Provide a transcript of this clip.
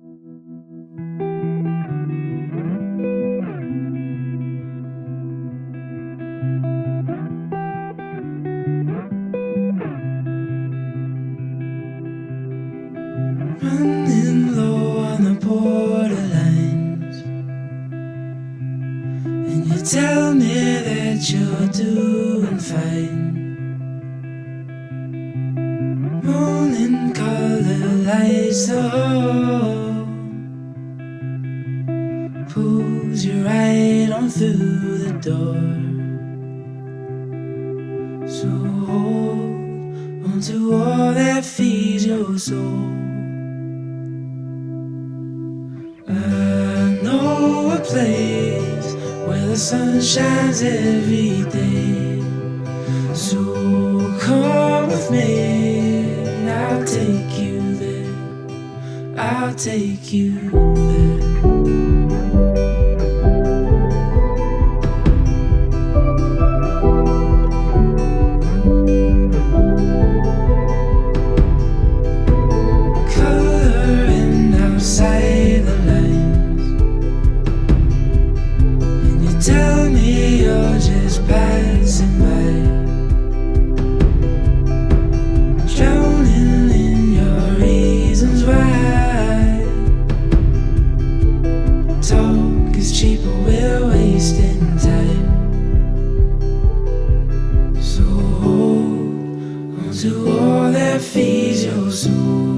Running low on the borderlines, and you tell me that you're doing fine. Morning color lights the hall, pulls you right on through the door. So hold on to all that feeds your soul. I know a place where the sun shines every day. So come with me, I'll take you there, I'll take you there. Coloring outside the lines, and you tell me you're just passing by, drowning in your reasons why. Talk is cheap, but we're wasting time. So hold on to all that feeds your soul.